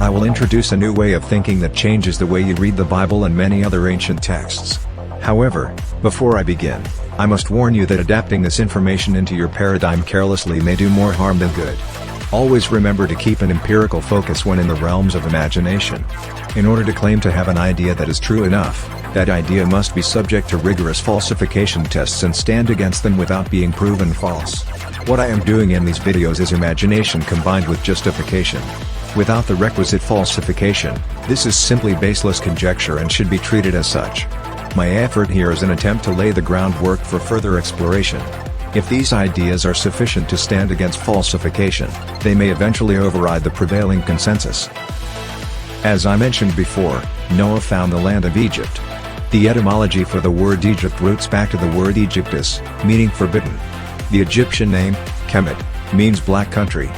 I will introduce a new way of thinking that changes the way you read the Bible and many other ancient texts. However, before I begin, I must warn you that adapting this information into your paradigm carelessly may do more harm than good. Always remember to keep an empirical focus when in the realms of imagination. In order to claim to have an idea that is true enough, that idea must be subject to rigorous falsification tests and stand against them without being proven false. What I am doing in these videos is imagination combined with justification. Without the requisite falsification, this is simply baseless conjecture and should be treated as such. My effort here is an attempt to lay the groundwork for further exploration. If these ideas are sufficient to stand against falsification, they may eventually override the prevailing consensus. As I mentioned before, Noah found the land of Egypt. The etymology for the word Egypt roots back to the word Egyptus, meaning forbidden. The Egyptian name, Kemet, means black country.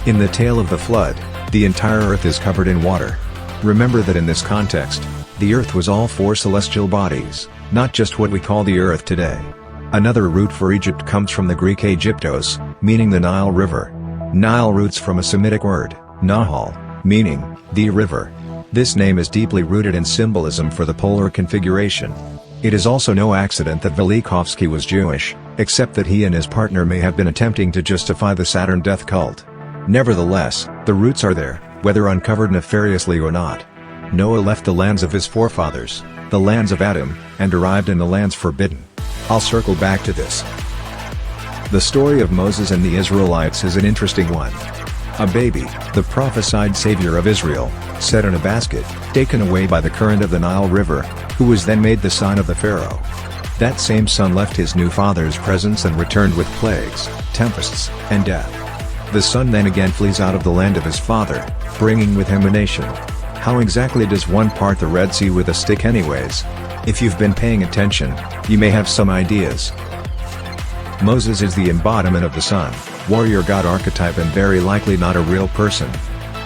In the tale of the flood, the entire earth is covered in water. Remember that in this context, the earth was all four celestial bodies, not just what we call the earth today. Another root for Egypt comes from the Greek Aegyptos, meaning the Nile River. Nile roots from a Semitic word, Nahal, meaning the river. This name is deeply rooted in symbolism for the polar configuration. It is also no accident that Velikovsky was Jewish, except that he and his partner may have been attempting to justify the Saturn death cult. Nevertheless, the roots are there, whether uncovered nefariously or not. Noah left the lands of his forefathers, the lands of Adam, and arrived in the lands forbidden. I'll circle back to this. The story of Moses and the Israelites is an interesting one. A baby, the prophesied savior of Israel, set in a basket, taken away by the current of the Nile River, who was then made the son of the Pharaoh. That same son left his new father's presence and returned with plagues, tempests, and death. The son then again flees out of the land of his father, bringing with him a nation. How exactly does one part the Red Sea with a stick anyways? If you've been paying attention, you may have some ideas. Moses is the embodiment of the sun, warrior god archetype and very likely not a real person.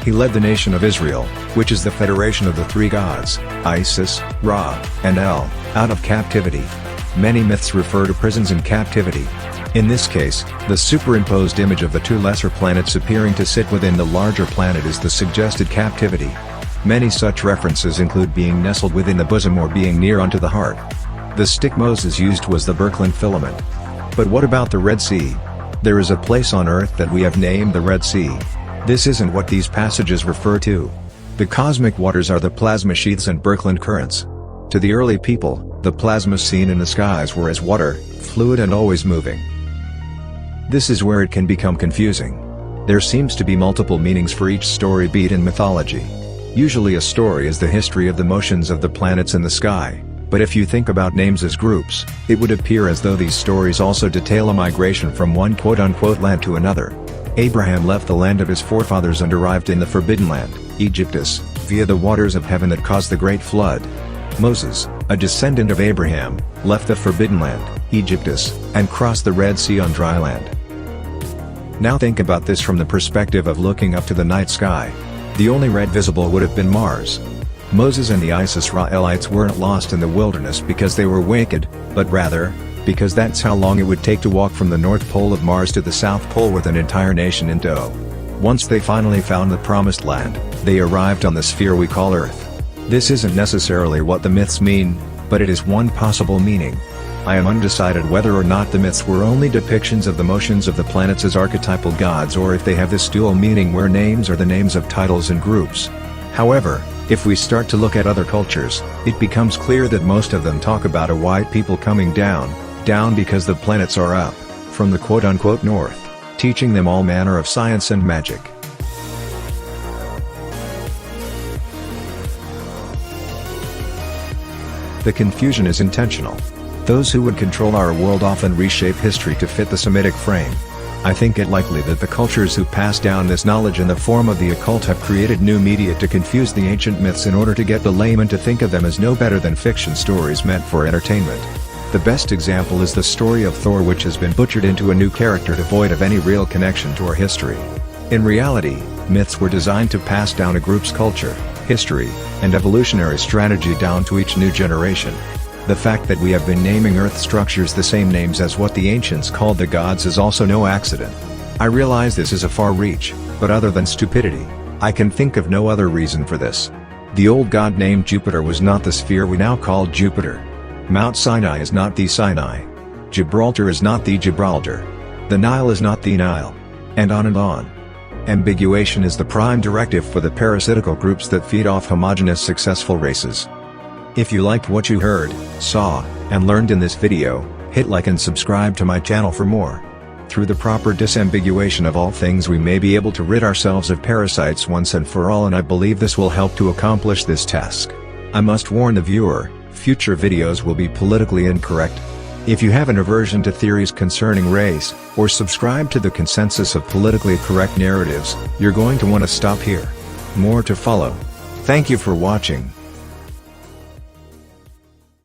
He led the nation of Israel, which is the federation of the three gods, Isis, Ra, and El, out of captivity. Many myths refer to prisons in captivity. In this case, the superimposed image of the two lesser planets appearing to sit within the larger planet is the suggested captivity. Many such references include being nestled within the bosom or being near unto the heart. The stick Moses used was the Birkeland filament. But what about the Red Sea? There is a place on earth that we have named the Red Sea. This isn't what these passages refer to. The cosmic waters are the plasma sheaths and Birkeland currents. To the early people, the plasma seen in the skies were as water, fluid and always moving. This is where it can become confusing. There seems to be multiple meanings for each story beat in mythology. Usually a story is the history of the motions of the planets in the sky, but if you think about names as groups, it would appear as though these stories also detail a migration from one quote-unquote land to another. Abraham left the land of his forefathers and arrived in the Forbidden Land, Egyptus, via the waters of heaven that caused the Great Flood. Moses, a descendant of Abraham, left the Forbidden Land, Egyptus, and crossed the Red Sea on dry land. Now think about this from the perspective of looking up to the night sky. The only red visible would have been Mars. Moses and the Israelites weren't lost in the wilderness because they were wicked, but rather, because that's how long it would take to walk from the North Pole of Mars to the South Pole with an entire nation in tow. Once they finally found the Promised Land, they arrived on the sphere we call Earth. This isn't necessarily what the myths mean, but it is one possible meaning. I am undecided whether or not the myths were only depictions of the motions of the planets as archetypal gods or if they have this dual meaning where names are the names of titles and groups. However, if we start to look at other cultures, it becomes clear that most of them talk about a white people coming down because the planets are up, from the quote-unquote north, teaching them all manner of science and magic. The confusion is intentional. Those who would control our world often reshape history to fit the Semitic frame. I think it likely that the cultures who pass down this knowledge in the form of the occult have created new media to confuse the ancient myths in order to get the layman to think of them as no better than fiction stories meant for entertainment. The best example is the story of Thor, which has been butchered into a new character devoid of any real connection to our history. In reality, myths were designed to pass down a group's culture, history, and evolutionary strategy down to each new generation. The fact that we have been naming Earth structures the same names as what the ancients called the gods is also no accident. I realize this is a far reach, but other than stupidity, I can think of no other reason for this. The old god named Jupiter was not the sphere we now call Jupiter. Mount Sinai is not the Sinai. Gibraltar is not the Gibraltar. The Nile is not the Nile. And on and on. Ambiguation is the prime directive for the parasitical groups that feed off homogeneous successful races. If you liked what you heard, saw, and learned in this video, hit like and subscribe to my channel for more. Through the proper disambiguation of all things we may be able to rid ourselves of parasites once and for all, and I believe this will help to accomplish this task. I must warn the viewer, future videos will be politically incorrect. If you have an aversion to theories concerning race, or subscribe to the consensus of politically correct narratives, you're going to want to stop here. More to follow. Thank you for watching.